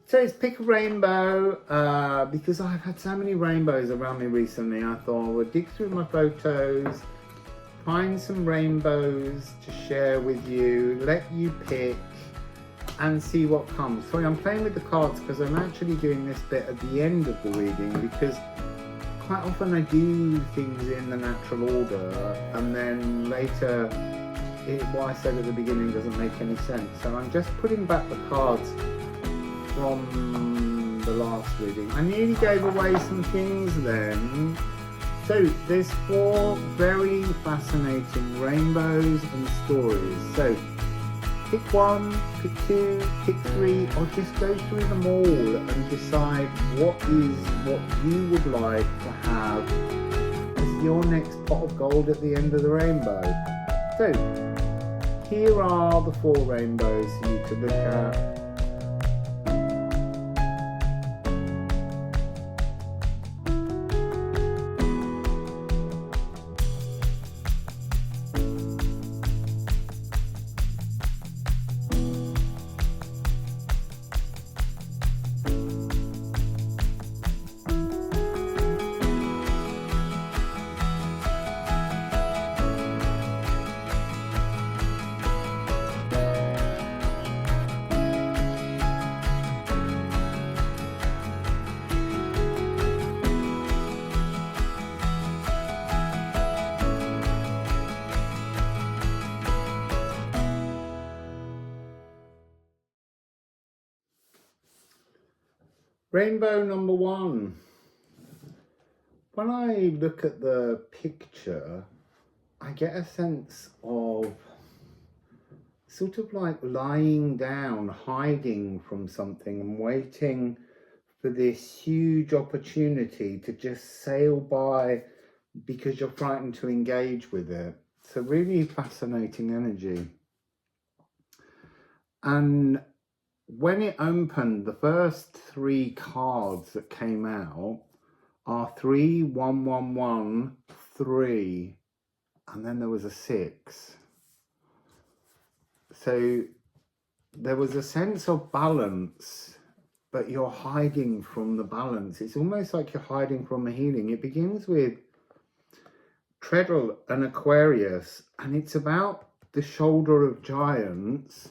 So it's pick a rainbow, because I've had so many rainbows around me recently. I thought I would dig through my photos, find some rainbows to share with you, let you pick and see what comes. Sorry, I'm playing with the cards because I'm actually doing this bit at the end of the reading, because quite often I do things in the natural order and then later what I said at the beginning doesn't make any sense. So I'm just putting back the cards from the last reading. I nearly gave away some things then. So there's 4 very fascinating rainbows and stories. So pick 1, pick 2, pick 3, or just go through them all and decide what you would like to have as your next pot of gold at the end of the rainbow. So here are the 4 rainbows for you to look at. Rainbow number 1. When I look at the picture, I get a sense of sort of like lying down, hiding from something and waiting for this huge opportunity to just sail by because you're frightened to engage with it. It's a really fascinating energy. And when it opened, the first 3 cards that came out are 3, 1, 1, 1, 3, and then there was a 6. So there was a sense of balance, but you're hiding from the balance. It's almost like you're hiding from a healing. It begins with Treadle and Aquarius, and it's about the shoulder of giants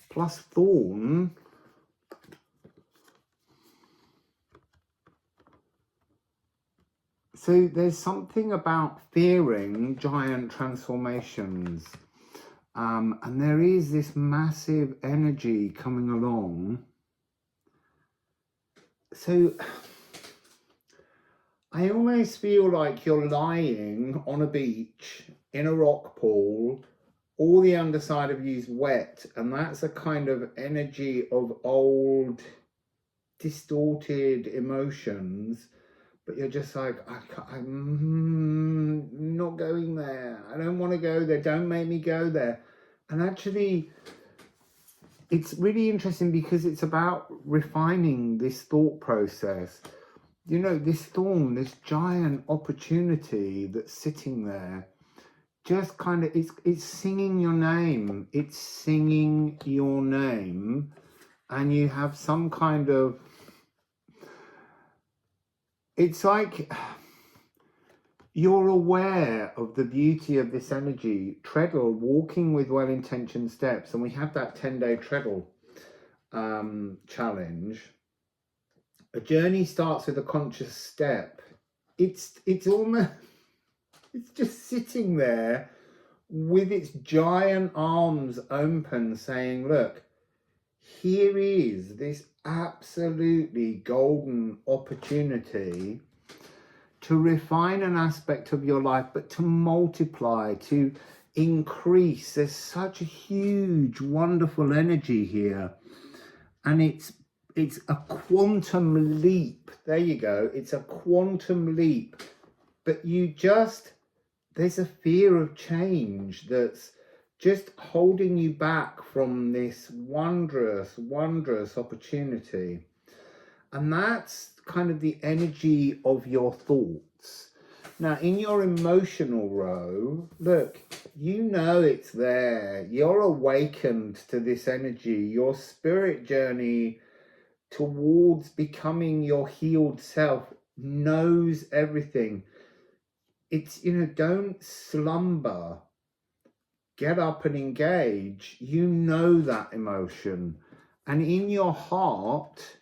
plus Thorn. So there's something about fearing giant transformations, and there is this massive energy coming along. So I almost feel like you're lying on a beach in a rock pool. All the underside of you is wet, and that's a kind of energy of old, distorted emotions. But you're just like, I'm not going there. I don't want to go there. Don't make me go there. And actually, it's really interesting because it's about refining this thought process. You know, this thorn, this giant opportunity that's sitting there, just kind of, it's singing your name. It's singing your name. And you have some kind of, it's like you're aware of the beauty of this energy. Treadle, walking with well-intentioned steps. And we have that 10-day treadle challenge. A journey starts with a conscious step. It's almost, it's just sitting there with its giant arms open saying, look, here is this absolutely golden opportunity to refine an aspect of your life, but to multiply, to increase. There's such a huge, wonderful energy here. And it's a quantum leap. There you go. It's a quantum leap. But there's a fear of change that's just holding you back from this wondrous, wondrous opportunity. And that's kind of the energy of your thoughts. Now, in your emotional row, look, you know it's there. You're awakened to this energy. Your spirit journey towards becoming your healed self, knows everything. It's, don't slumber. Get up and engage. You know that emotion. And in your heart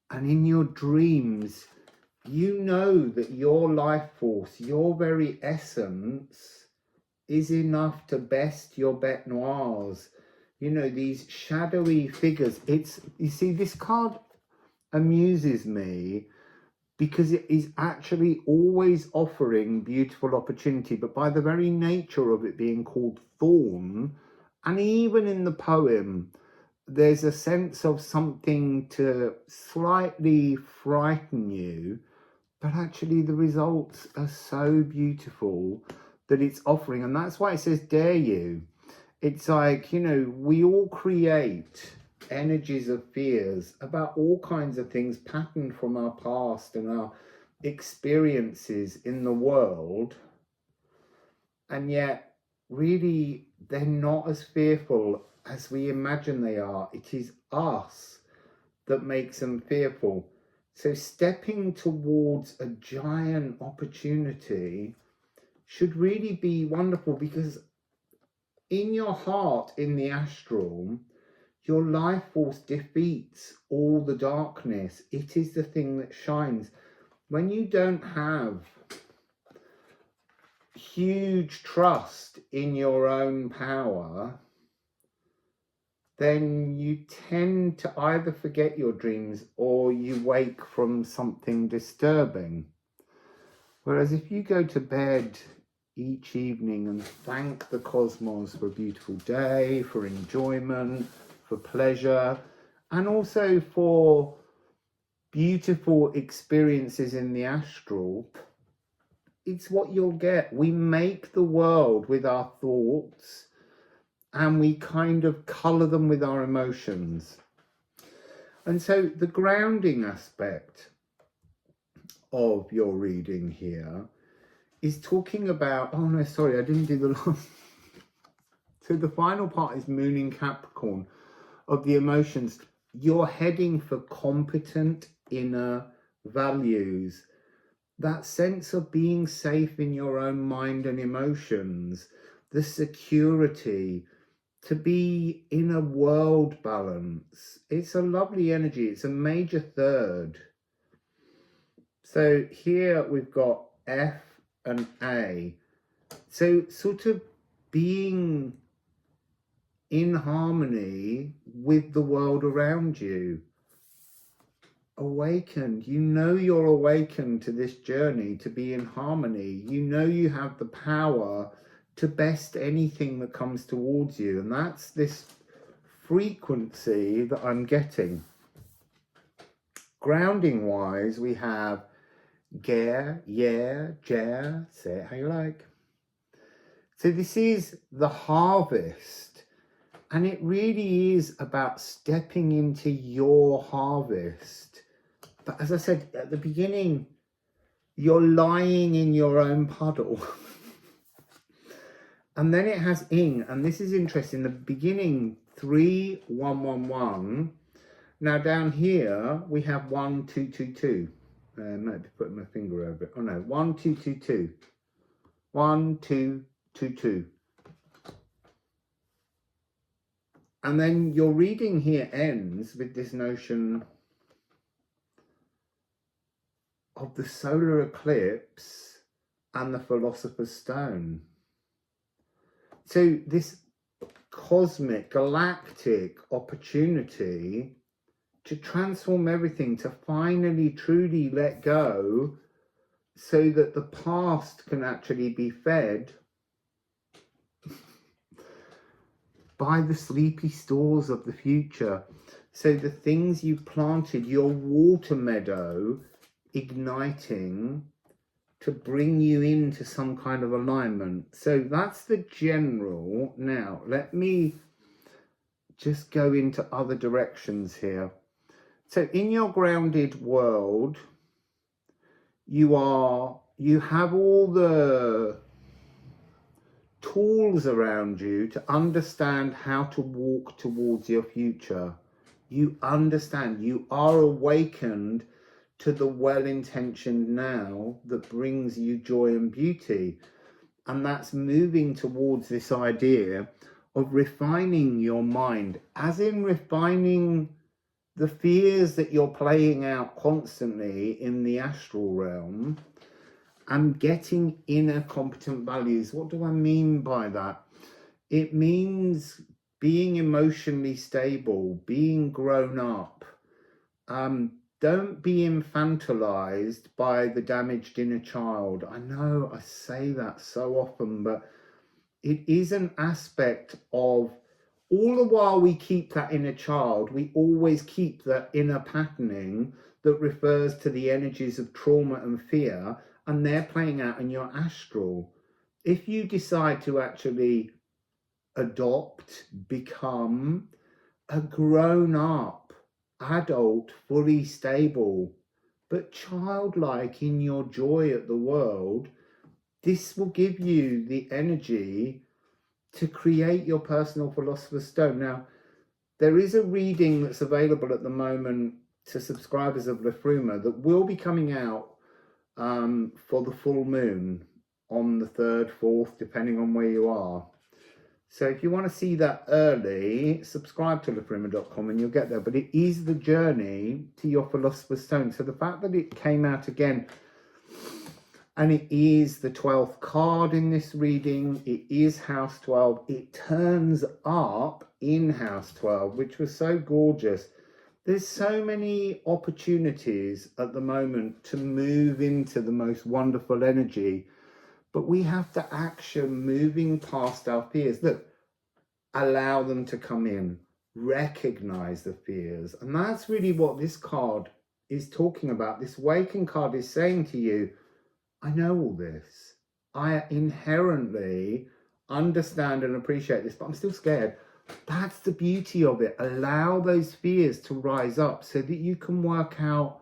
and in your dreams, you know that your life force, your very essence, is enough to best your bête noirs. These shadowy figures. You see, this card amuses me because it is actually always offering beautiful opportunity, but by the very nature of it being called thorn, and even in the poem, there's a sense of something to slightly frighten you, but actually the results are so beautiful that it's offering. And that's why it says dare you. It's like, we all create energies of fears about all kinds of things patterned from our past and our experiences in the world, and yet really they're not as fearful as we imagine they are. It is us that makes them fearful. So stepping towards a giant opportunity should really be wonderful, because in your heart, in the astral, your life force defeats all the darkness. It is the thing that shines. When you don't have huge trust in your own power, then you tend to either forget your dreams or you wake from something disturbing. Whereas if you go to bed each evening and thank the cosmos for a beautiful day, for enjoyment, for pleasure, and also for beautiful experiences in the astral, it's what you'll get. We make the world with our thoughts, and we kind of colour them with our emotions. And so the grounding aspect of your reading here is talking about, oh no, sorry, I didn't do the last. So the final part is Moon in Capricorn, of the emotions. You're heading for competent inner values. That sense of being safe in your own mind and emotions, the security, to be in a world balance. It's a lovely energy. It's a major third. So here we've got F and A. So sort of being in harmony with the world around you. Awakened. You know you're awakened to this journey to be in harmony. You know you have the power to best anything that comes towards you. And that's this frequency that I'm getting. Grounding wise, we have Ger, Yer, Jer, say it how you like. So this is the harvest. And it really is about stepping into your harvest. But as I said at the beginning, you're lying in your own puddle. And then it has ing, and this is interesting. The beginning 3111. Now down here we have 1222. Might be putting my finger over it. Oh no, 1222. 1222. And then your reading here ends with this notion of the solar eclipse and the Philosopher's Stone. So this cosmic, galactic opportunity to transform everything, to finally truly let go, so that the past can actually be fed by the sleepy stores of the future. So the things you planted, your water meadow, igniting to bring you into some kind of alignment. So that's the general. Now, let me just go into other directions here. So in your grounded world, you have all the tools around you to understand how to walk towards your future. You understand. You are awakened to the well-intentioned now that brings you joy and beauty. And that's moving towards this idea of refining your mind, as in refining the fears that you're playing out constantly in the astral realm, and getting inner competent values. What do I mean by that? It means being emotionally stable, being grown up. Don't be infantilized by the damaged inner child. I know I say that so often, but it is an aspect of, all the while we keep that inner child, we always keep that inner patterning that refers to the energies of trauma and fear, and they're playing out in your astral. If you decide to actually adopt, become a grown-up adult, fully stable, but childlike in your joy at the world, this will give you the energy to create your personal Philosopher's Stone. Now, there is a reading that's available at the moment to subscribers of Liffruma that will be coming out for the full moon on the 3rd, 4th, depending on where you are. So if you want to see that early, subscribe to liffruma.com and you'll get there. But it is the journey to your Philosopher's Stone. So the fact that it came out again, and it is the 12th card in this reading, it is House 12. It turns up in House 12, which was so gorgeous. There's so many opportunities at the moment to move into the most wonderful energy. But we have to action moving past our fears. Look, allow them to come in. Recognize the fears. And that's really what this card is talking about. This Awaken card is saying to you, I know all this. I inherently understand and appreciate this, but I'm still scared. That's the beauty of it. Allow those fears to rise up so that you can work out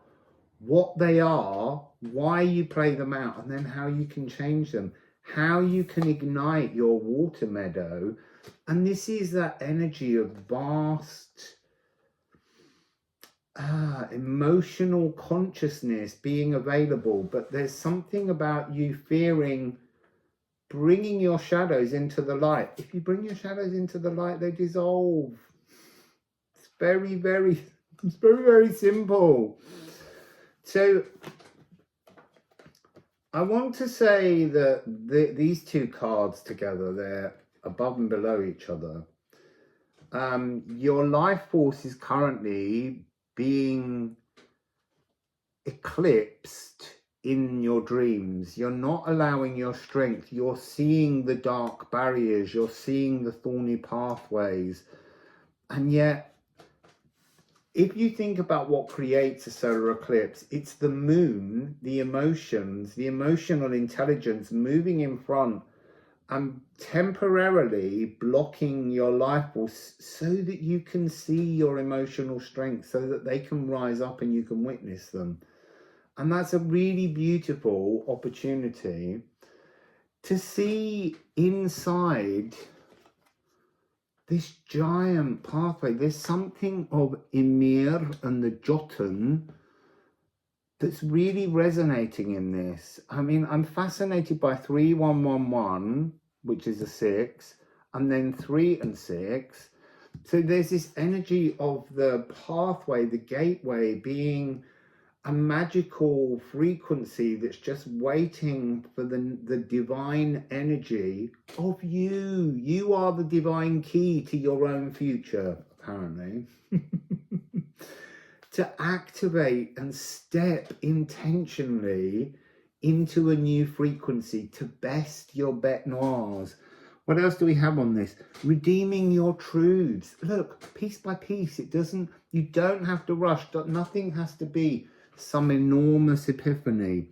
what they are, why you play them out, and then how you can change them, how you can ignite your water meadow. And this is that energy of vast emotional consciousness being available. But there's something about you fearing bringing your shadows into the light. If you bring your shadows into the light, they dissolve. It's very, very simple. So I want to say that these two cards together, they're above and below each other. Your life force is currently being eclipsed in your dreams. You're not allowing your strength. You're seeing the dark barriers. You're seeing the thorny pathways. And yet, if you think about what creates a solar eclipse, it's the moon, the emotions, the emotional intelligence moving in front and temporarily blocking your life force so that you can see your emotional strength, so that they can rise up and you can witness them. And that's a really beautiful opportunity to see inside this giant pathway. There's something of Ymir and the Jotun that's really resonating in this. I mean, I'm fascinated by 3111, which is a 6, and then 3 and 6. So there's this energy of the pathway, the gateway, being a magical frequency that's just waiting for the divine energy of you. You are the divine key to your own future, apparently. To activate and step intentionally into a new frequency, to best your bête noires. What else do we have on this? Redeeming your truths. Look, piece by piece, you don't have to rush. Nothing has to be some enormous epiphany.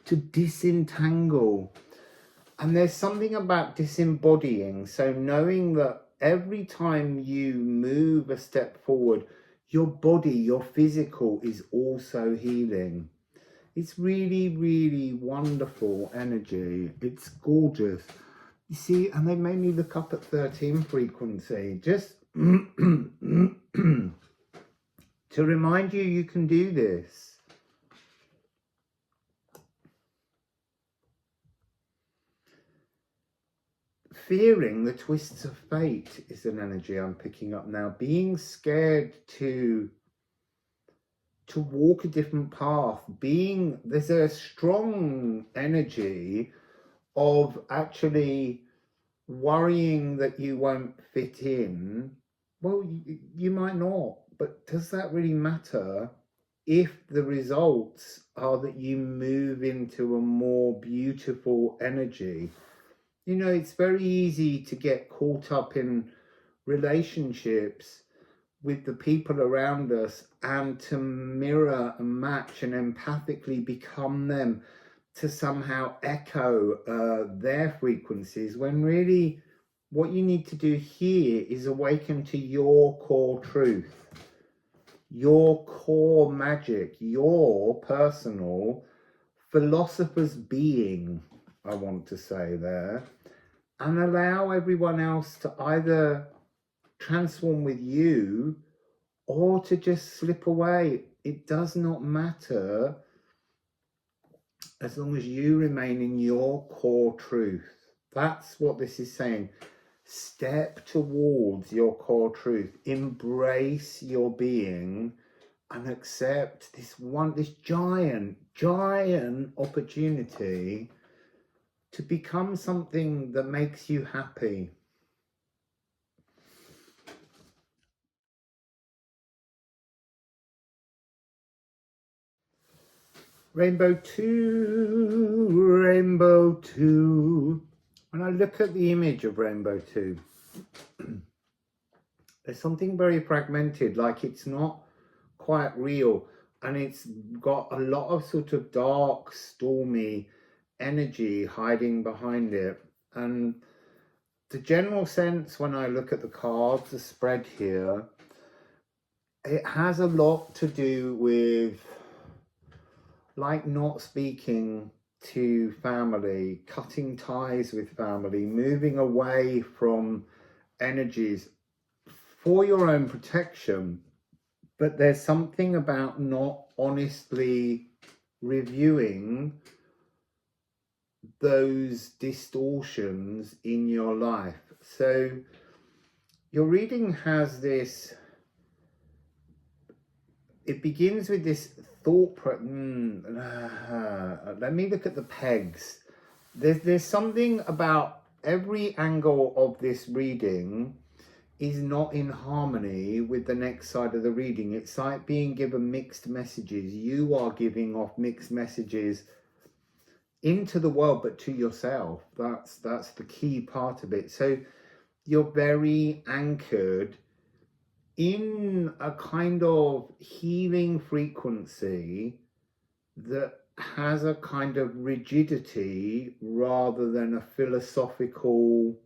To disentangle. And there's something about disembodying. So knowing that every time you move a step forward, your body, your physical is also healing. It's really, really wonderful energy. It's gorgeous. You see, and they made me look up at 13 frequency. Just to remind you you can do this. Fearing the twists of fate is an energy I'm picking up now. Being scared to walk a different path. There's a strong energy of actually worrying that you won't fit in. Well, you might not, but does that really matter if the results are that you move into a more beautiful energy? You know, it's very easy to get caught up in relationships with the people around us and to mirror and match and empathically become them, to somehow echo their frequencies, when really what you need to do here is awaken to your core truth, your core magic, your personal philosopher's being, I want to say there, and allow everyone else to either transform with you or to just slip away. It does not matter as long as you remain in your core truth. That's what this is saying. Step towards your core truth. Embrace your being and accept this giant opportunity to become something that makes you happy. Rainbow 2, Rainbow 2. When I look at the image of Rainbow 2, there's something very fragmented, like it's not quite real, and it's got a lot of sort of dark, stormy energy hiding behind it. And the general sense when I look at the cards, the spread here, it has a lot to do with like not speaking to family, cutting ties with family, moving away from energies for your own protection. But there's something about not honestly reviewing those distortions in your life. So your reading has this, it begins with this thought, let me look at the pegs. There's something about every angle of this reading is not in harmony with the next side of the reading. It's like being given mixed messages. You are giving off mixed messages into the world, but to yourself. That's the key part of it. So you're very anchored in a kind of healing frequency that has a kind of rigidity rather than a philosophical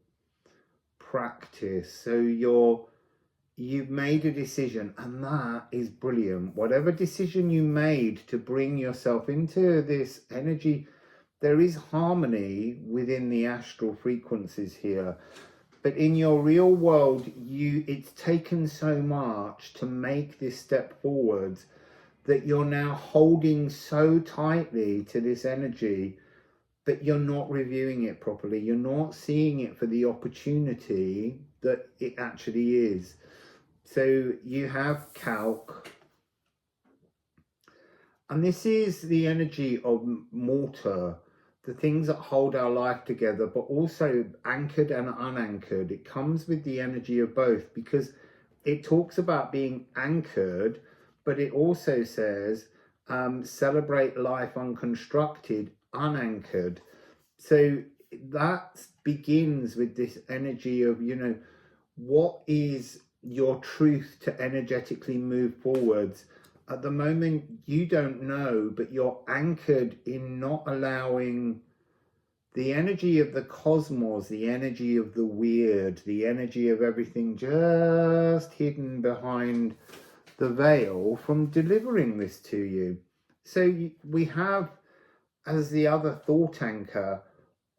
practice. So you've made a decision, and that is brilliant. Whatever decision you made to bring yourself into this energy, there is harmony within the astral frequencies here. But in your real world, it's taken so much to make this step forwards that you're now holding so tightly to this energy, but you're not reviewing it properly. You're not seeing it for the opportunity that it actually is. So you have calc, and this is the energy of mortar, the things that hold our life together, but also anchored and unanchored. It comes with the energy of both, because it talks about being anchored, but it also says celebrate life unconstructed, unanchored. So that begins with this energy of, you know, what is your truth to energetically move forwards. At the moment, you don't know, but you're anchored in not allowing the energy of the cosmos, the energy of the weird, the energy of everything just hidden behind the veil from delivering this to you. So we have, as the other thought anchor,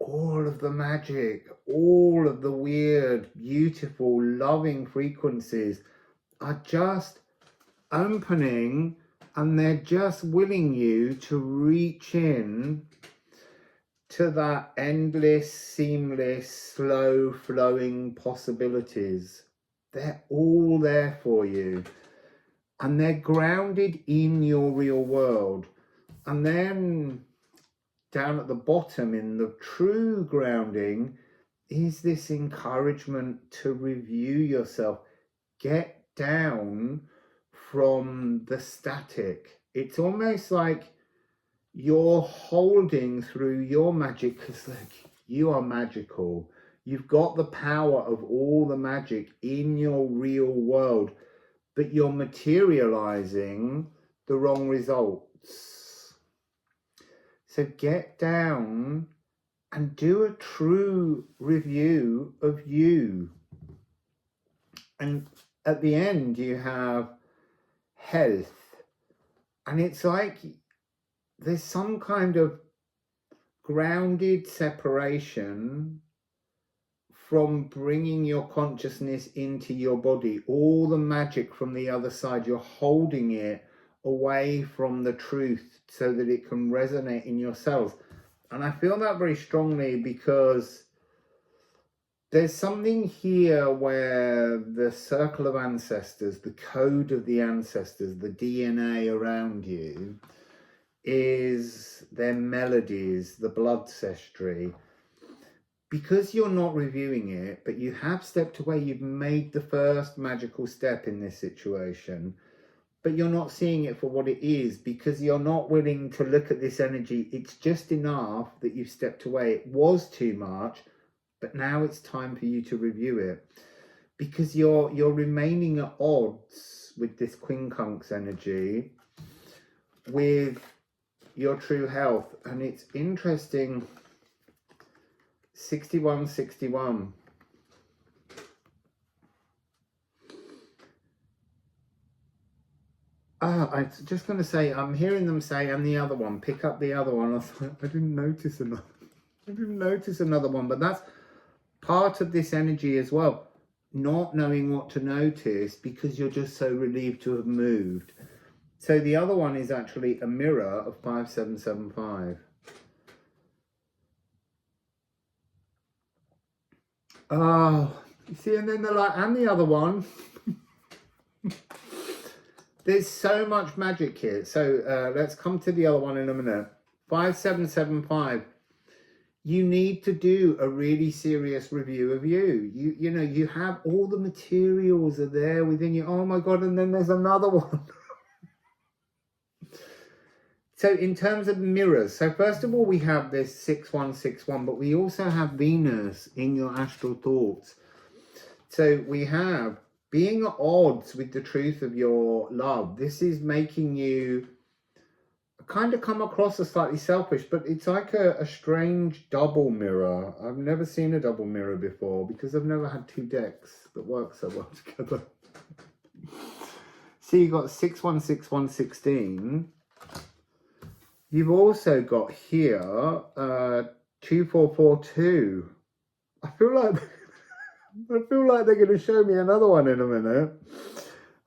all of the magic, all of the weird, beautiful, loving frequencies are just opening, and they're just willing you to reach in to that endless, seamless, slow flowing possibilities. They're all there for you, and they're grounded in your real world. And then down at the bottom, in the true grounding, is this encouragement to review yourself. Get down from the static. It's almost like you're holding through your magic, because like, you are magical. You've got the power of all the magic in your real world, but you're materializing the wrong results. So get down and do a true review of you. And at the end, you have health. And it's like there's some kind of grounded separation from bringing your consciousness into your body. All the magic from the other side, you're holding it away from the truth so that it can resonate in your cells. And I feel that very strongly, because there's something here where the circle of ancestors, the code of the ancestors, the DNA around you, is their melodies, the bloodcestry. Because you're not reviewing it, but you have stepped away, you've made the first magical step in this situation, but you're not seeing it for what it is, because you're not willing to look at this energy. It's just enough that you've stepped away. It was too much, but now it's time for you to review it, because you're remaining at odds with this quincunx energy, with your true health. And it's interesting, 6161. I was just going to say, I'm hearing them say, and the other one, pick up the other one. I thought, I didn't notice another one, but that's part of this energy as well. Not knowing what to notice because you're just so relieved to have moved. So the other one is actually a mirror of 5775. Oh, you see, and then they're like, and the other one. There's so much magic here. So let's come to the other one in a minute. 5775. You need to do a really serious review of you. You know, you have all the materials are there within you. Oh my God, and then there's another one. So in terms of mirrors, so first of all, we have this 6161, but we also have Venus in your astral thoughts. So we have being at odds with the truth of your love. This is making you kind of come across as slightly selfish, but it's like a strange double mirror. I've never seen a double mirror before, because I've never had two decks that work so well together. So you've got 616116. You've also got here 2442. I feel like they're going to show me another one in a minute.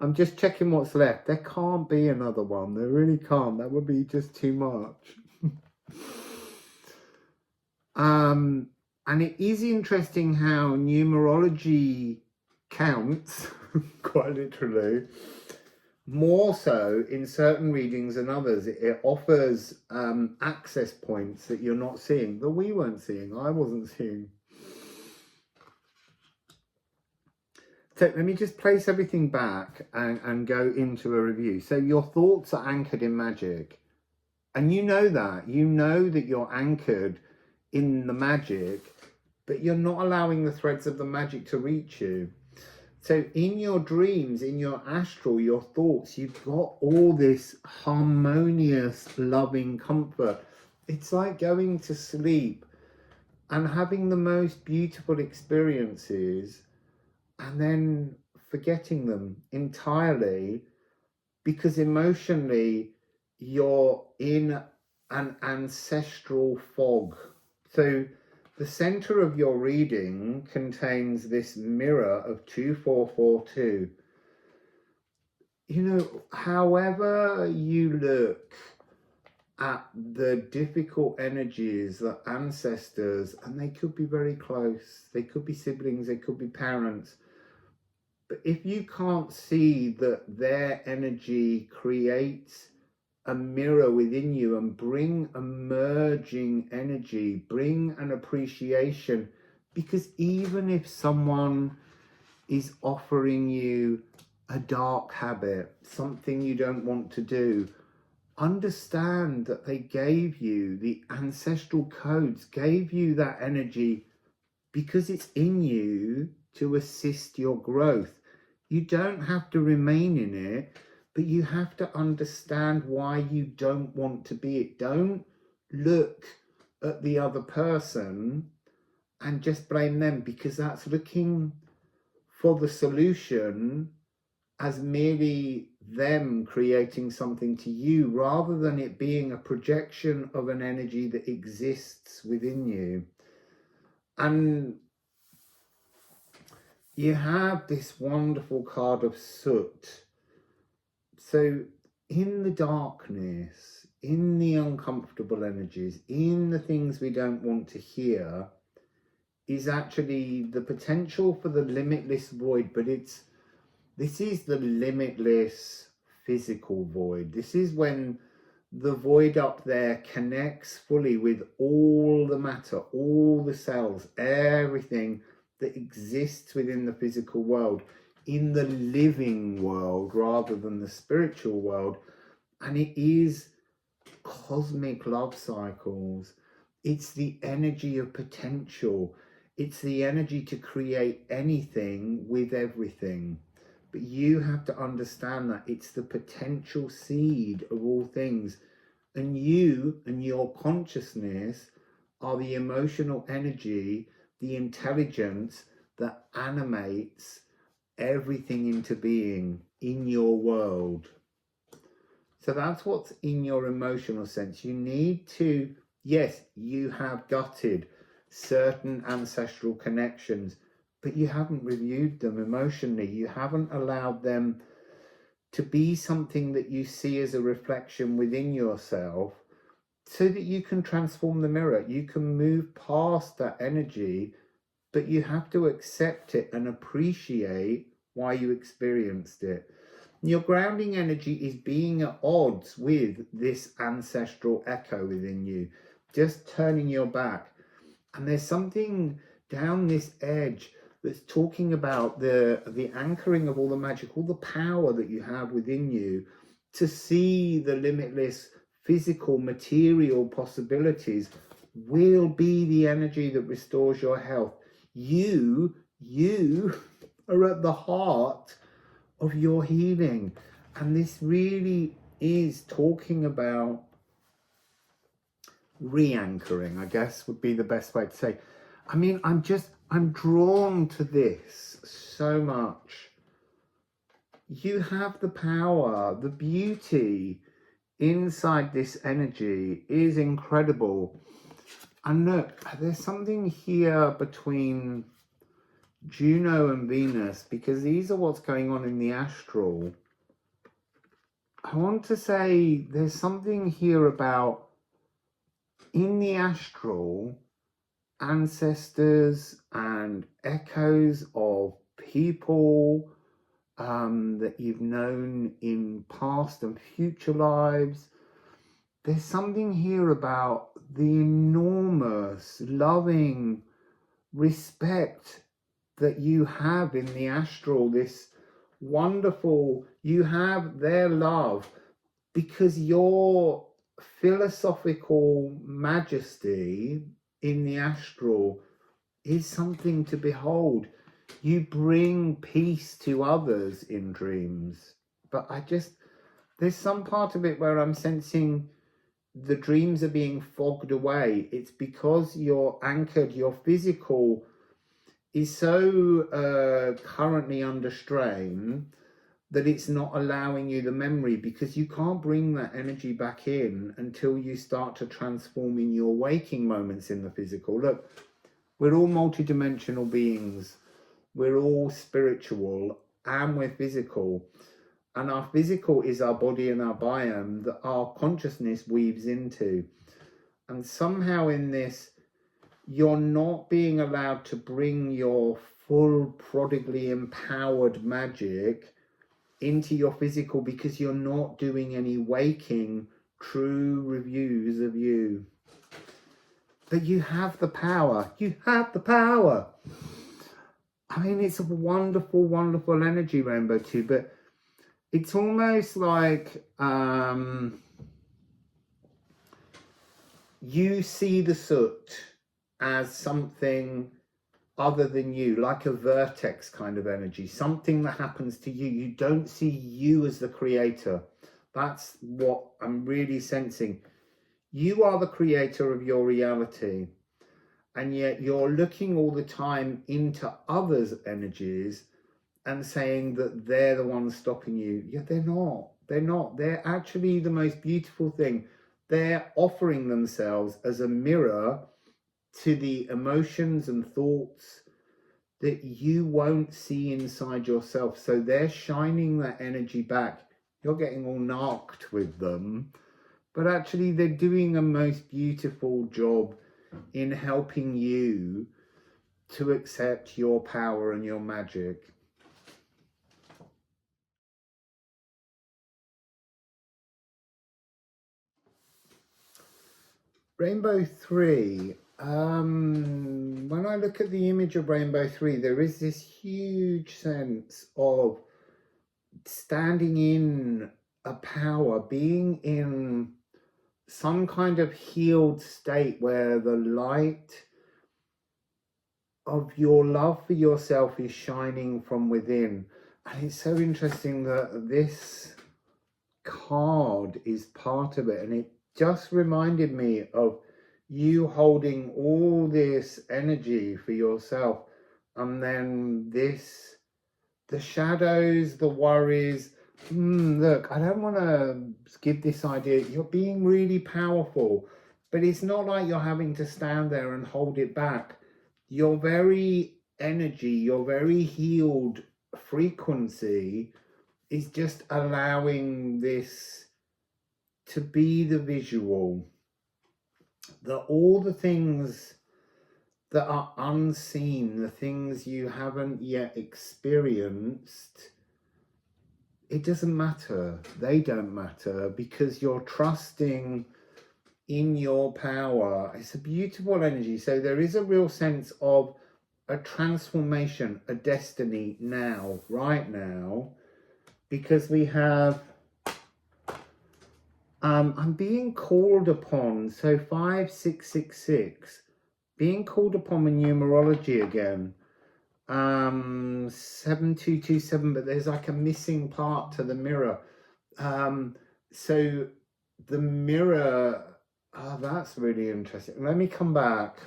I'm just checking what's left. There can't be another one. There really can't. That would be just too much. And it is interesting how numerology counts, quite literally, more so in certain readings than others. It offers access points that you're not seeing, that we weren't seeing, I wasn't seeing. So let me just place everything back and go into a review. So your thoughts are anchored in magic. And you know that you're anchored in the magic, but you're not allowing the threads of the magic to reach you. So in your dreams, in your astral, your thoughts, you've got all this harmonious, loving comfort. It's like going to sleep and having the most beautiful experiences, and then forgetting them entirely, because emotionally you're in an ancestral fog. So the center of your reading contains this mirror of 2442. you know, however you look at the difficult energies that ancestors, and they could be very close, they could be siblings, they could be parents, but if you can't see that their energy creates a mirror within you and bring emerging energy, bring an appreciation, because even if someone is offering you a dark habit, something you don't want to do, understand that they gave you the ancestral codes, gave you that energy because it's in you to assist your growth. You don't have to remain in it, but you have to understand why you don't want to be it. Don't look at the other person and just blame them, because that's looking for the solution as merely them creating something to you, rather than it being a projection of an energy that exists within you. And you have this wonderful card of soot. So in the darkness, in the uncomfortable energies, in the things we don't want to hear, is actually the potential for the limitless void. But this is the limitless physical void. This is when the void up there connects fully with all the matter, all the cells, everything that exists within the physical world, in the living world rather than the spiritual world. And it is cosmic love cycles. It's the energy of potential. It's the energy to create anything with everything. But you have to understand that it's the potential seed of all things. And you and your consciousness are the emotional energy, the intelligence that animates everything into being in your world. So that's what's in your emotional sense. You need to, yes, you have gutted certain ancestral connections, but you haven't reviewed them emotionally. You haven't allowed them to be something that you see as a reflection within yourself, so that you can transform the mirror. You can move past that energy, but you have to accept it and appreciate why you experienced it. Your grounding energy is being at odds with this ancestral echo within you, just turning your back. And there's something down this edge that's talking about the anchoring of all the magic, all the power that you have within you to see the limitless physical, material possibilities will be the energy that restores your health. You are at the heart of your healing. And this really is talking about re-anchoring, I guess would be the best way to say. I mean, I'm drawn to this so much. You have the power, the beauty inside this energy is incredible. And look, there's something here between Juno and Venus, because these are what's going on in the astral. I want to say there's something here about, in the astral, ancestors and echoes of people that you've known in past and future lives. There's something here about the enormous loving respect that you have in the astral, this wonderful, you have their love, because your philosophical majesty in the astral is something to behold. You bring peace to others in dreams. But there's some part of it where I'm sensing the dreams are being fogged away. It's because you're anchored, your physical is so currently under strain that it's not allowing you the memory, because you can't bring that energy back in until you start to transform in your waking moments in the physical. Look, we're all multidimensional beings. We're all spiritual and we're physical. and our physical is our body and our biome that our consciousness weaves into. And somehow in this, you're not being allowed to bring your full prodigally empowered magic into your physical, because you're not doing any waking true reviews of you. But you have the power. You have the power. I mean, it's a wonderful, wonderful energy, Rainbow 2, but it's almost like you see the soot as something other than you, like a vertex kind of energy, something that happens to you. You don't see you as the creator. That's what I'm really sensing. You are the creator of your reality, and yet you're looking all the time into others' energies and saying that they're the ones stopping you. Yeah, they're not. They're not. They're actually the most beautiful thing. They're offering themselves as a mirror to the emotions and thoughts that you won't see inside yourself. So they're shining that energy back. You're getting all narked with them, but actually they're doing a most beautiful job in helping you to accept your power and your magic. Rainbow 3, when I look at the image of Rainbow 3, there is this huge sense of standing in a power, being in some kind of healed state where the light of your love for yourself is shining from within. And it's so interesting that this card is part of it, and it just reminded me of you holding all this energy for yourself, and then this, the shadows, the worries. Look, I don't want to give this idea. You're being really powerful, but it's not like you're having to stand there and hold it back. Your very energy, your very healed frequency is just allowing this to be the visual, that all the things that are unseen, the things you haven't yet experienced, it doesn't matter. They don't matter, because you're trusting in your power. It's a beautiful energy. So there is a real sense of a transformation, a destiny now, right now, because we have I'm being called upon. So 5666, being called upon with numerology again. 7227, but there's like a missing part to the mirror. So the mirror, oh, that's really interesting. Let me come back.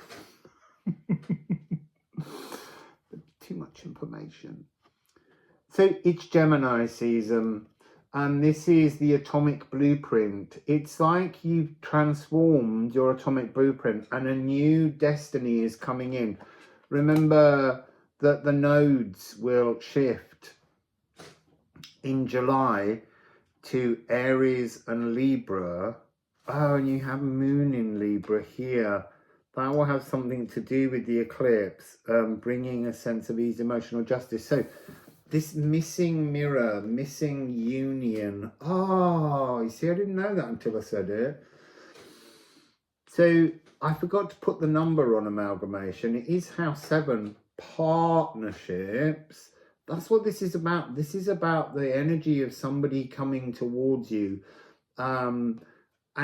Too much information. So it's Gemini season, and this is the atomic blueprint. It's like you've transformed your atomic blueprint and a new destiny is coming in. Remember that the nodes will shift in July to Aries and Libra. Oh, and you have Moon in Libra here. That will have something to do with the eclipse, bringing a sense of ease, emotional justice. So this missing mirror, missing union. Oh, you see, I didn't know that until I said it. So I forgot to put the number on amalgamation. It is house 7, partnerships. That's what this is about. This is about the energy of somebody coming towards you. And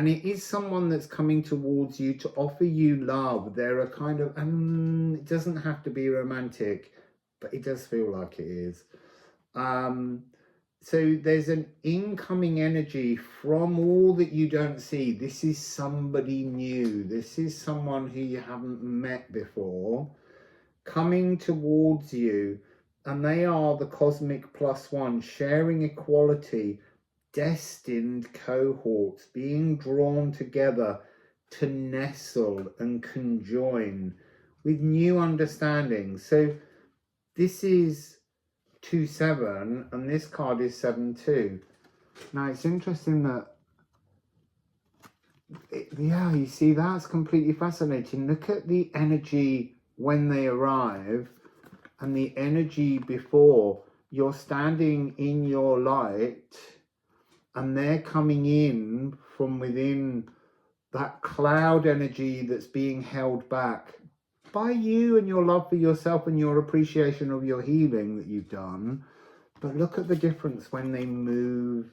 it is someone that's coming towards you to offer you love. They're a kind of, it doesn't have to be romantic, but it does feel like it is. So there's an incoming energy from all that you don't see. This is somebody new. This is someone who you haven't met before coming towards you. And they are the cosmic +1, sharing equality, destined cohorts, being drawn together to nestle and conjoin with new understandings. So this is 2-7, and this card is 7-2. Now it's interesting that, yeah, you see, that's completely fascinating. Look at the energy when they arrive and the energy before. You're standing in your light and they're coming in from within that cloud energy that's being held back by you and your love for yourself and your appreciation of your healing that you've done. But look at the difference when they move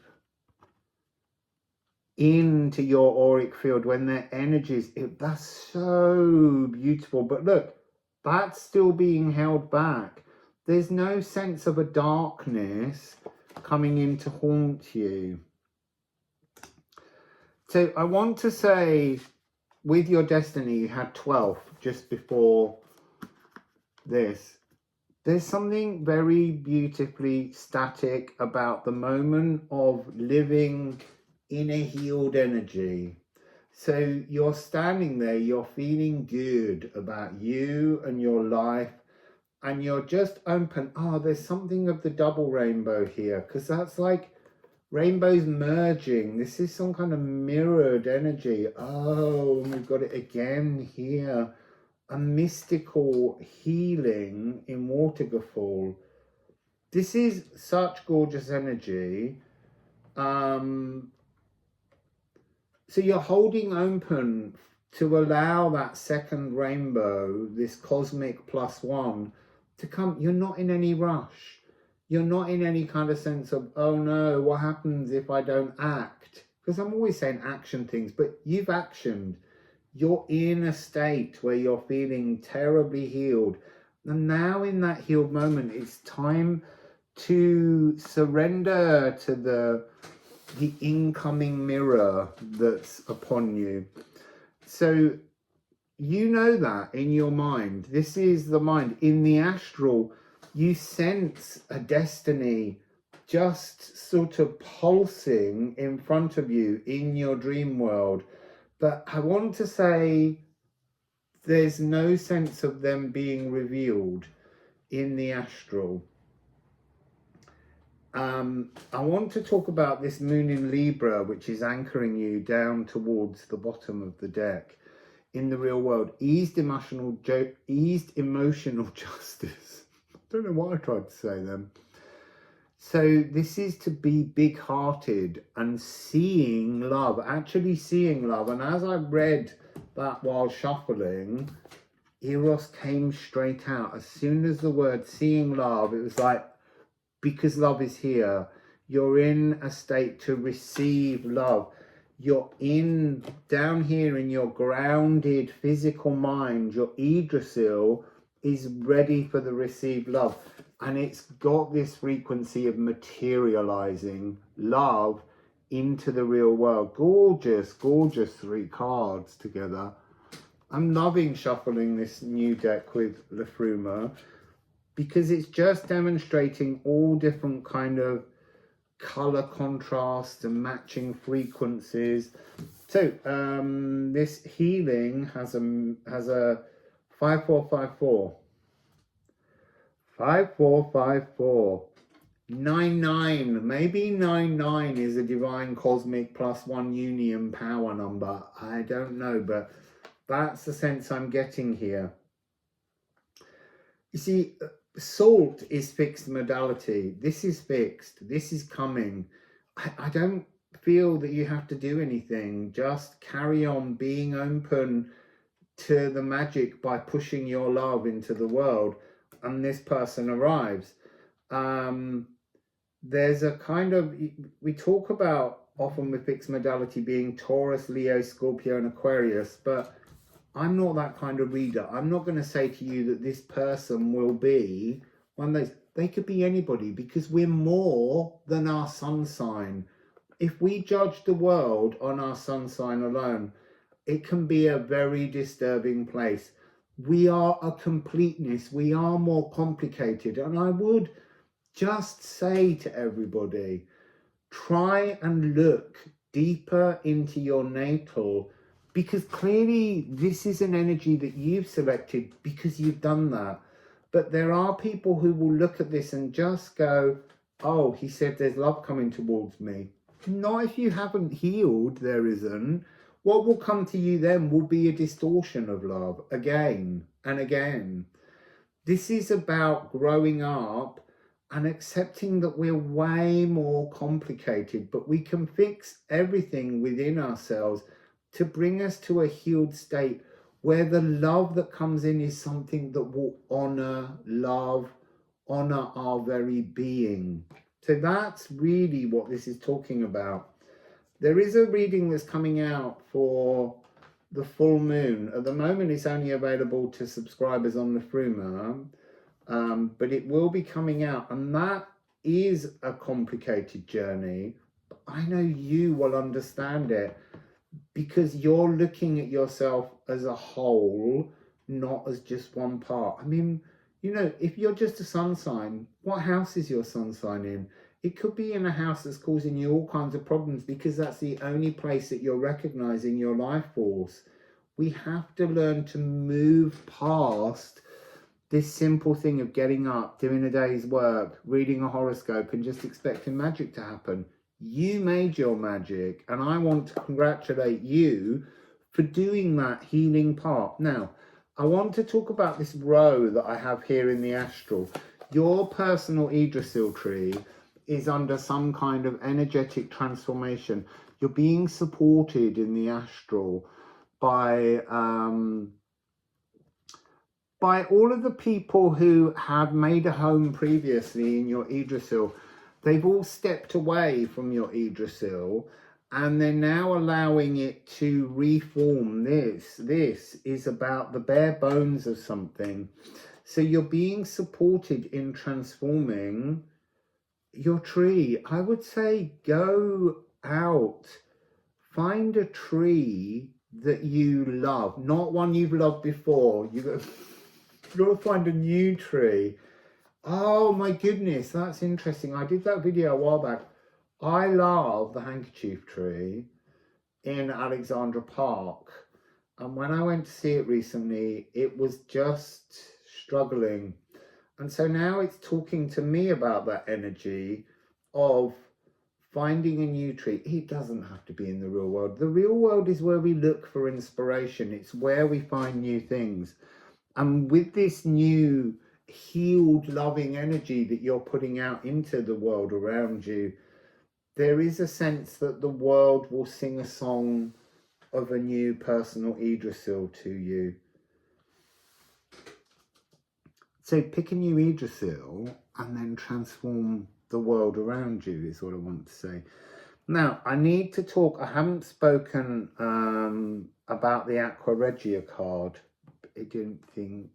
into your auric field, when their energies, that's so beautiful. But look, that's still being held back. There's no sense of a darkness coming in to haunt you. So I want to say, with your destiny, you had 12 just before this. There's something very beautifully static about the moment of living in a healed energy. So you're standing there, you're feeling good about you and your life, and you're just open. Oh, there's something of the double rainbow here, because that's like rainbows merging. This is some kind of mirrored energy. Oh, we've got it again here. A mystical healing in Waterfall. This is such gorgeous energy. So you're holding open to allow that second rainbow, this cosmic +1, to come. You're not in any rush. You're not in any kind of sense of, oh no, what happens if I don't act? Because I'm always saying action things, but you've actioned. You're in a state where you're feeling terribly healed. And now in that healed moment, it's time to surrender to the incoming mirror that's upon you. So you know that in your mind. This is the mind. In the astral, you sense a destiny just sort of pulsing in front of you in your dream world. But I want to say there's no sense of them being revealed in the astral. I want to talk about this moon in Libra, which is anchoring you down towards the bottom of the deck. In the real world, eased emotional justice. I don't know what I tried to say then. So this is to be big-hearted and seeing love, actually seeing love. And as I read that while shuffling, Eros came straight out. As soon as the word seeing love, it was like, because love is here, you're in a state to receive love. You're in, down here in your grounded physical mind, your Yggdrasil is ready for the received love. And it's got this frequency of materializing love into the real world. Gorgeous, gorgeous 3 cards together. I'm loving shuffling this new deck with Liffruma, because it's just demonstrating all different kind of color contrast and matching frequencies. So this healing has a 5454. 5454. 99. Maybe 99 is a divine cosmic +1 union power number. I don't know, but that's the sense I'm getting here. You see, salt is fixed modality. This is fixed. This is coming. I don't feel that you have to do anything. Just carry on being open to the magic by pushing your love into the world. And this person arrives. There's a kind of, we talk about often with fixed modality being Taurus, Leo, Scorpio, and Aquarius, but I'm not that kind of reader. I'm not going to say to you that this person will be one of those. They could be anybody, because we're more than our sun sign. If we judge the world on our sun sign alone, it can be a very disturbing place. We are a completeness. We are more complicated. And I would just say to everybody, try and look deeper into your natal, because clearly this is an energy that you've selected because you've done that. But there are people who will look at this and just go, oh, he said there's love coming towards me. Not if you haven't healed, there isn't. What will come to you then will be a distortion of love again and again. This is about growing up and accepting that we're way more complicated, but we can fix everything within ourselves to bring us to a healed state where the love that comes in is something that will honor love, honor our very being. So that's really what this is talking about. There is a reading that's coming out for the full moon. At the moment, it's only available to subscribers on Liffruma, but it will be coming out, and that is a complicated journey. But I know you will understand it because you're looking at yourself as a whole, not as just one part. I mean, you know, if you're just a sun sign, what house is your sun sign in? It could be in a house that's causing you all kinds of problems because that's the only place that you're recognizing your life force. We have to learn to move past this simple thing of getting up, doing a day's work, reading a horoscope and just expecting magic to happen. You made your magic, and I want to congratulate you for doing that healing part. Now, I want to talk about this row that I have here in the astral. Your personal Yggdrasil tree is under some kind of energetic transformation. You're being supported in the astral by all of the people who have made a home previously in your Yggdrasil. They've all stepped away from your Yggdrasil and they're now allowing it to reform. This is about the bare bones of something. So you're being supported in transforming your tree. I would say go out, find a tree that you love, not one you've loved before. You've got to find a new tree. Oh my goodness, that's interesting. I did that video a while back. I love the handkerchief tree in Alexandra Park, and when I went to see it recently, it was just struggling. And so now it's talking to me about that energy of finding a new tree. It doesn't have to be in the real world. The real world is where we look for inspiration. It's where we find new things. And with this new healed, loving energy that you're putting out into the world around you, there is a sense that the world will sing a song of a new personal Yggdrasil to you. So pick a new Yggdrasil and then transform the world around you is what I want to say. Now, I need to talk, I haven't spoken about the Aqua Regia card. I didn't think,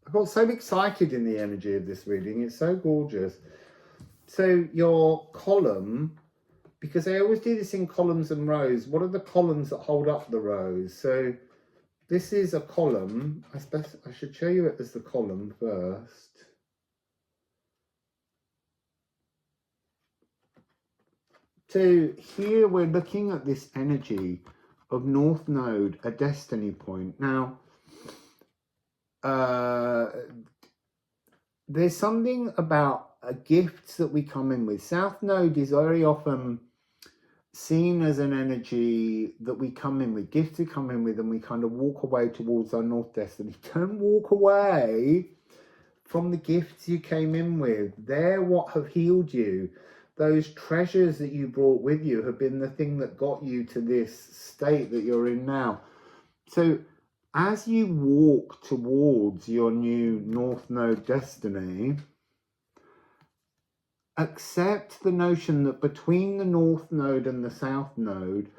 I got so excited in the energy of this reading. It's so gorgeous. So your column, because I always do this in columns and rows, what are the columns that hold up the rows? So this is a column. I should show you it as the column first. So here we're looking at this energy of North Node, a destiny point. Now, there's something about gifts that we come in with. South Node is very often seen as an energy that we come in with, gifts we come in with, and we kind of walk away towards our North Destiny. Don't walk away from the gifts you came in with. They're what have healed you. Those treasures that you brought with you have been the thing that got you to this state that you're in now. So as you walk towards your new North Node destiny, accept the notion that between the North Node and the South Node,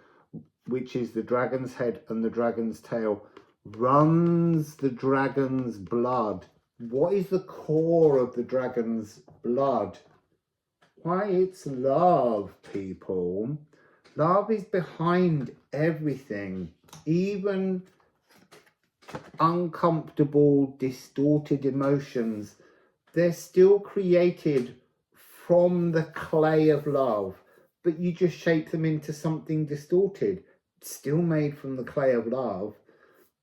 which is the dragon's head and the dragon's tail, runs the dragon's blood. What is the core of the dragon's blood? Why, it's love, people. Love is behind everything, even uncomfortable, distorted emotions. They're still created from the clay of love, but you just shape them into something distorted. It's still made from the clay of love.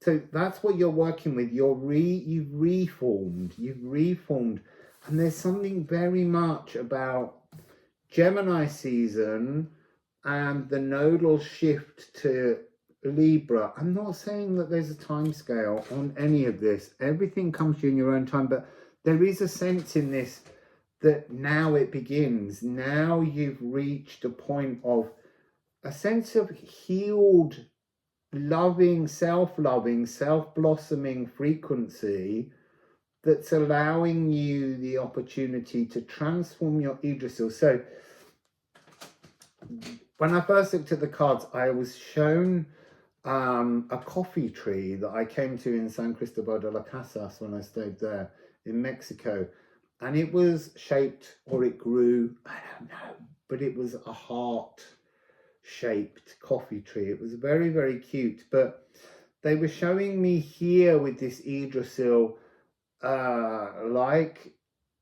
So that's what you're working with. You've reformed, and there's something very much about Gemini season and the nodal shift to Libra. I'm not saying that there's a time scale on any of this. Everything comes to you in your own time, but there is a sense in this that now it begins. Now you've reached a point of a sense of healed, loving, self-blossoming frequency that's allowing you the opportunity to transform your Yggdrasil. So when I first looked at the cards, I was shown a coffee tree that I came to in San Cristobal de las Casas when I stayed there in Mexico. And it was shaped, or it grew, I don't know, but it was a heart-shaped coffee tree. It was very, very cute. But they were showing me here with this Yggdrasil, like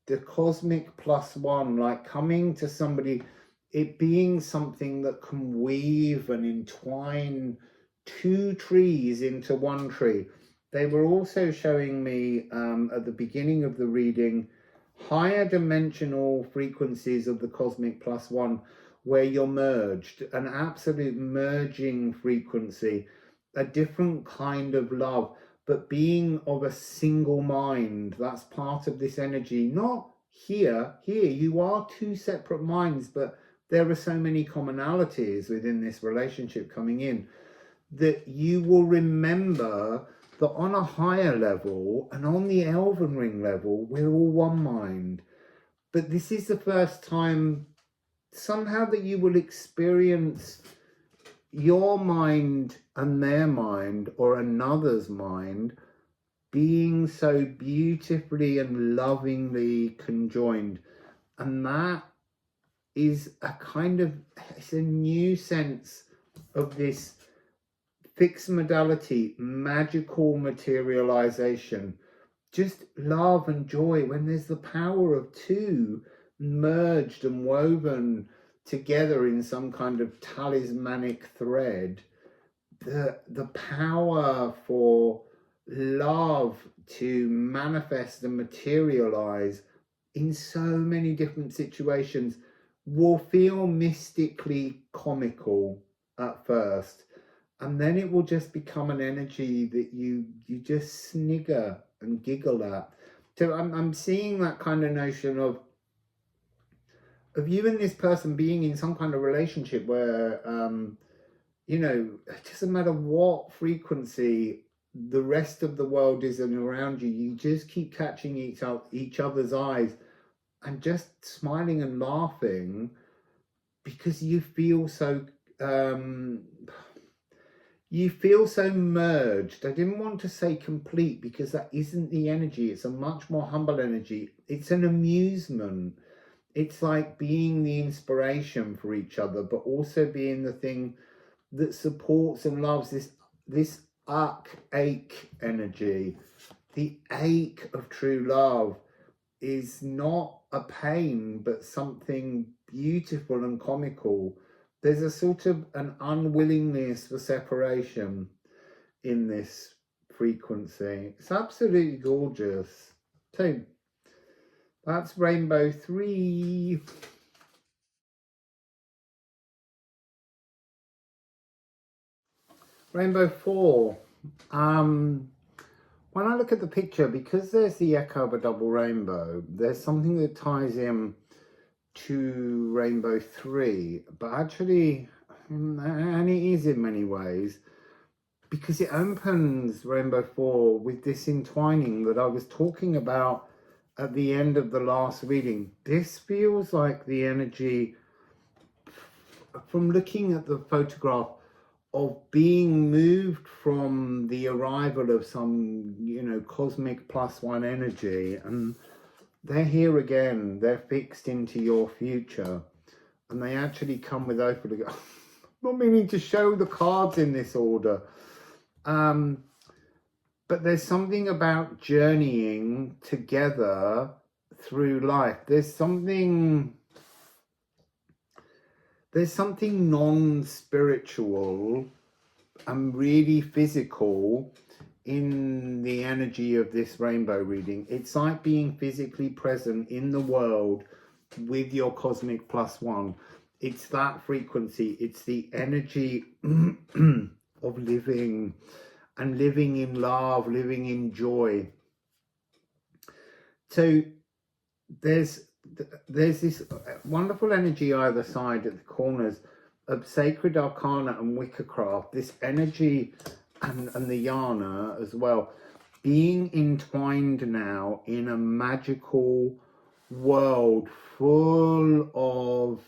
the cosmic +1, like coming to somebody, it being something that can weave and entwine two trees into one tree. They were also showing me at the beginning of the reading higher dimensional frequencies of the cosmic +1 where you're merged, an absolute merging frequency, a different kind of love, but being of a single mind. That's part of this energy. Not here you are two separate minds, but there are so many commonalities within this relationship coming in that you will remember that on a higher level and on the Elven Ring level, we're all one mind. But this is the first time somehow that you will experience your mind and their mind, or another's mind, being so beautifully and lovingly conjoined. And that is a kind of, it's a new sense of this fixed modality, magical materialization, just love and joy when there's the power of two merged and woven together in some kind of talismanic thread. The power for love to manifest and materialize in so many different situations will feel mystically comical at first, and then it will just become an energy that you just snigger and giggle at. So I'm seeing that kind of notion of you and this person being in some kind of relationship where you know, it doesn't matter what frequency the rest of the world is and around you, you just keep catching each other's eyes and just smiling and laughing because you feel so merged. I didn't want to say complete because that isn't the energy. It's a much more humble energy. It's an amusement. It's like being the inspiration for each other, but also being the thing that supports and loves this ache energy. The ache of true love is not a pain, but something beautiful and comical. There's a sort of an unwillingness for separation in this frequency. It's absolutely gorgeous. So that's Rainbow 3. Rainbow 4. When I look at the picture, because there's the echo of a double rainbow, there's something that ties in to Rainbow 3, but actually, and it is in many ways, because it opens Rainbow 4 with this entwining that I was talking about at the end of the last reading. This feels like the energy, from looking at the photograph, of being moved from the arrival of some, cosmic +1 energy, and they're here again. They're fixed into your future, and they actually come with open. I'm not meaning to show the cards in this order, but there's something about journeying together through life. There's something non-spiritual and really physical in the energy of this rainbow reading. It's like being physically present in the world with your cosmic +1. It's that frequency. It's the energy of living, and living in love, living in joy. So there's this wonderful energy either side at the corners of sacred arcana and witchcraft, this energy and the yana as well, being entwined now in a magical world full of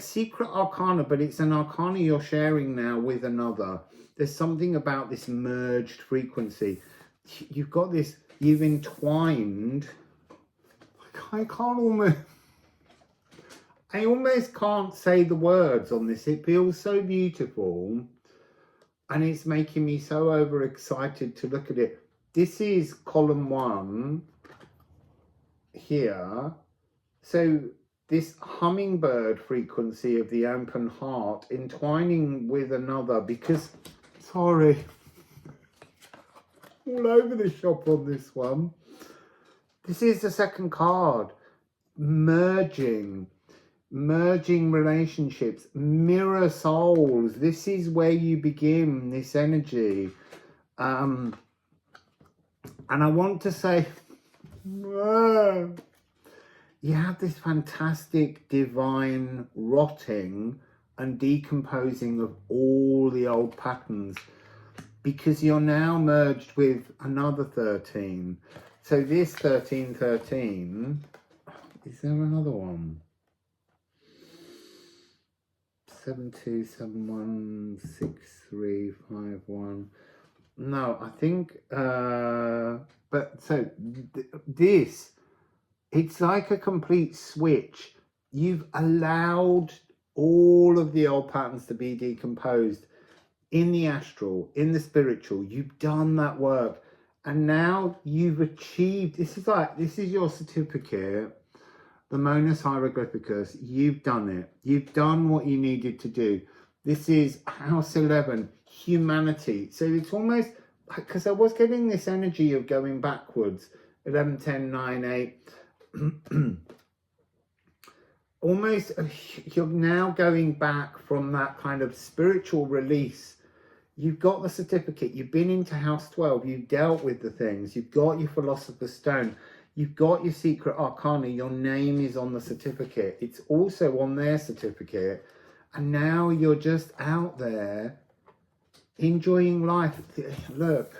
secret arcana, but it's an arcana you're sharing now with another. There's something about this merged frequency. You've got this, you've entwined. I almost can't say the words on this. It feels so beautiful, and it's making me so overexcited to look at it. This is column 1 here. So this hummingbird frequency of the open heart entwining with another, because, sorry, all over the shop on this one. This is the second card. Merging relationships, mirror souls. This is where you begin this energy. And I want to say, you have this fantastic divine rotting and decomposing of all the old patterns, because you're now merged with another 13. So this 1313, is there another one? 72716351. No, I think but so this, it's like a complete switch. You've allowed all of the old patterns to be decomposed in the astral, in the spiritual. You've done that work, and now you've achieved, this is your certificate, the Monas Hieroglyphicus. You've done it. You've done what you needed to do. This is house 11, humanity. So it's almost, because I was getting this energy of going backwards, 11, 10, 9, 8. Almost, you're now going back from that kind of spiritual release. You've got the certificate. You've been into house 12. You've dealt with the things. You've got your Philosopher's Stone. You've got your secret arcana. Your name is on the certificate. It's also on their certificate. And now you're just out there enjoying life. Look,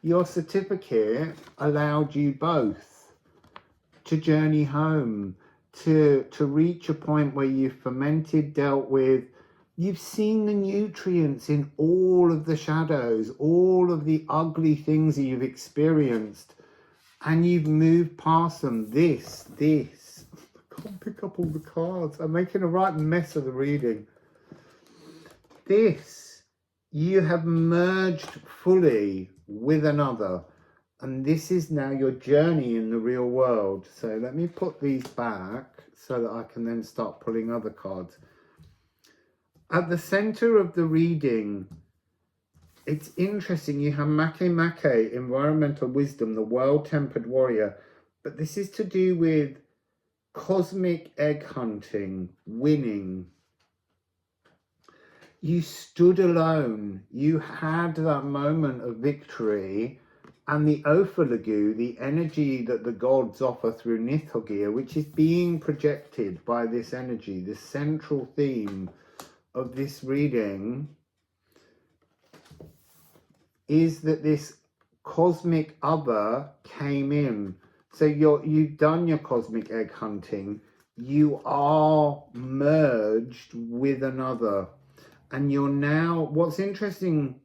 your certificate allowed you both to journey home, to reach a point where you've fermented, dealt with. You've seen the nutrients in all of the shadows, all of the ugly things that you've experienced, and you've moved past them. This, I can't pick up all the cards. I'm making a right mess of the reading. This, you have merged fully with another, and this is now your journey in the real world. So let me put these back so that I can then start pulling other cards. At the center of the reading, it's interesting. You have Make, environmental wisdom, the world-tempered warrior. But this is to do with cosmic egg hunting, winning. You stood alone. You had that moment of victory. And the Ophalagu, the energy that the gods offer through Nithogir, which is being projected by this energy, this central theme of this reading, is that this cosmic other came in. So you've done your cosmic egg hunting. You are merged with another. And you're now, what's interesting,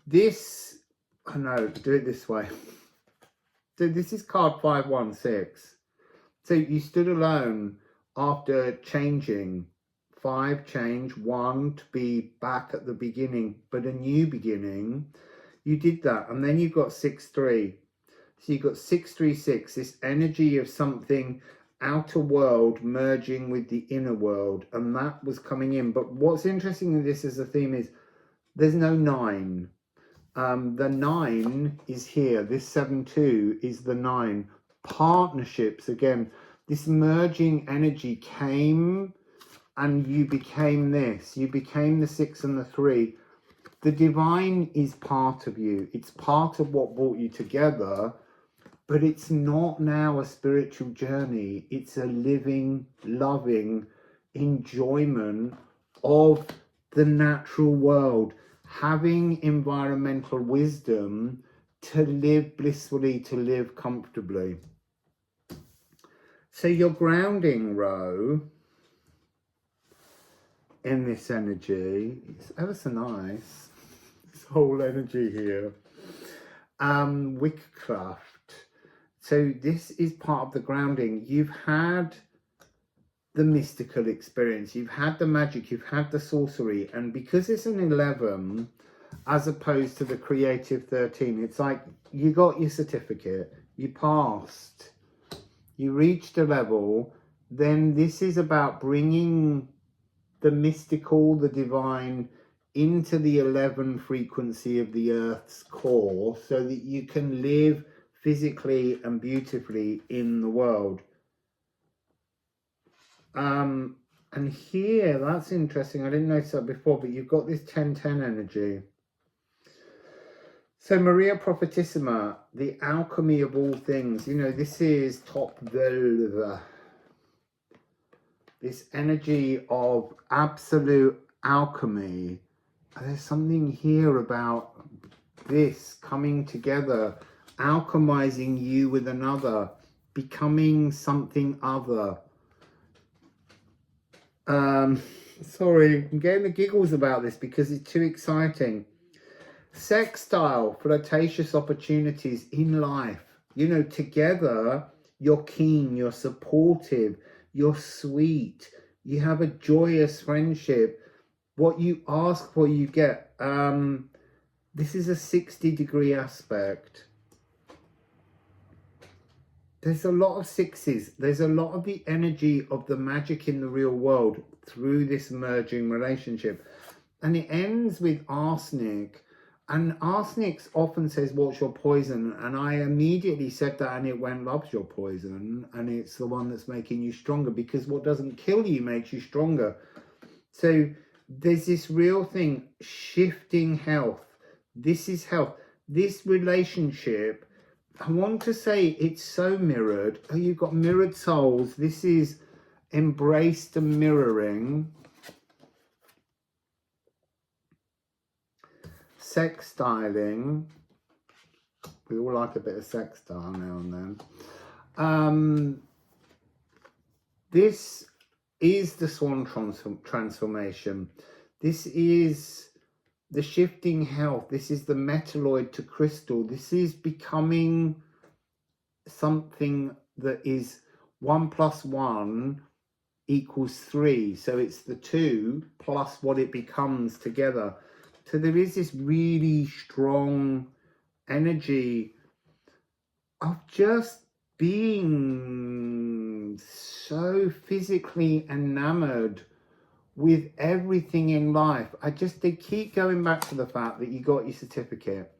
this, oh no, do it this way. So this is card 516. So you stood alone after changing. 5 change, 1 to be back at the beginning, but a new beginning. You did that, and then you've got 6-3. So you've got 636, this energy of something outer world merging with the inner world, and that was coming in. But what's interesting in this as a theme is There's no 9. The 9 is here. This 7-2 is the 9. Partnerships, again, this merging energy came and you became this. You became the 6 and the 3. The divine is part of you. It's part of what brought you together, but it's not now a spiritual journey. It's a living, loving enjoyment of the natural world, having environmental wisdom to live blissfully, to live comfortably. So your grounding row in this energy, it's ever so nice, this whole energy here. Witchcraft. So this is part of the grounding. You've had the mystical experience, you've had the magic, you've had the sorcery, and because it's an 11 as opposed to the creative 13, it's like you got your certificate, you passed, you reached a level. Then this is about bringing the mystical, the divine, into the 11 frequency of the earth's core so that you can live physically and beautifully in the world. And here, that's interesting, I didn't notice that before, but you've got this 10-10 energy. So Maria Prophetissima, the alchemy of all things, you know, this is top velva. This energy of absolute alchemy. There's something here about this coming together, alchemizing you with another, becoming something other. Sorry, I'm getting the giggles about this because it's too exciting. Sextile, flirtatious opportunities in life. You know, together, you're keen, you're supportive, you're sweet, you have a joyous friendship. What you ask for, you get. This is a 60-degree aspect. There's a lot of 6s. There's a lot of the energy of the magic in the real world through this merging relationship. And it ends with arsenic. And arsenic often says, what's your poison? And I immediately said that, and it went, love's your poison. And it's the one that's making you stronger, because what doesn't kill you makes you stronger. So there's this real thing, shifting health. This is health. This relationship, I want to say it's so mirrored. Oh, you've got mirrored souls. This is embrace the mirroring. Sextiling. We all like a bit of sextile now and then. This is the swan transformation. This is the shifting health. This is the metalloid to crystal. This is becoming something that is 1 + 1 = 3. So it's the 2 plus what it becomes together. So there is this really strong energy of just being so physically enamored with everything in life. They keep going back to the fact that you got your certificate,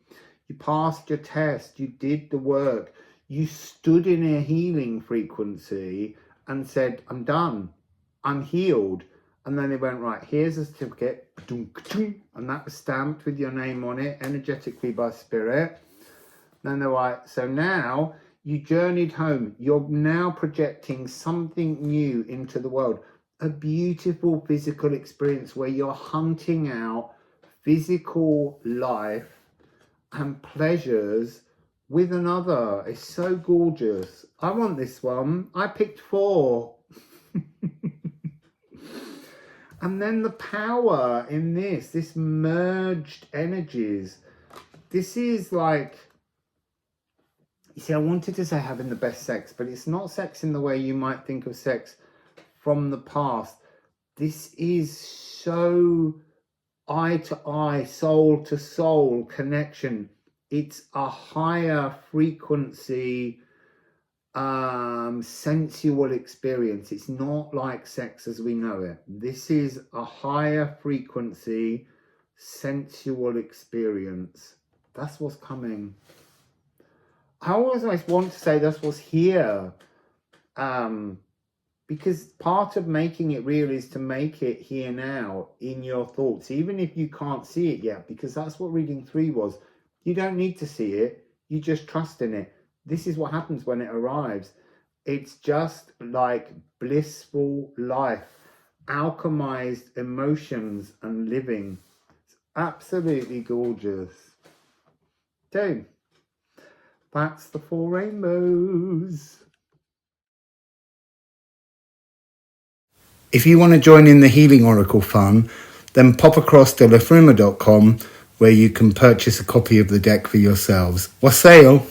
you passed your test, you did the work, you stood in a healing frequency and said, I'm done, I'm healed. And then they went, right, here's a certificate, and that was stamped with your name on it energetically by spirit. Then they're like, so now you journeyed home, you're now projecting something new into the world. A beautiful physical experience where you're hunting out physical life and pleasures with another. It's so gorgeous. I want this one. I picked 4. And then the power in this merged energies. This is like, you see, I wanted to say having the best sex, but it's not sex in the way you might think of sex from the past. This is so eye to eye, soul to soul connection. It's a higher frequency, sensual experience. It's not like sex as we know it. This is a higher frequency, sensual experience. That's what's coming. I always want to say that's what's here. Because part of making it real is to make it here now in your thoughts, even if you can't see it yet, because that's what reading 3 was. You don't need to see it. You just trust in it. This is what happens when it arrives. It's just like blissful life, alchemized emotions and living. It's absolutely gorgeous. So, that's the 4 rainbows. If you want to join in the Healing Oracle fun, then pop across to liffruma.com where you can purchase a copy of the deck for yourselves. Wassail!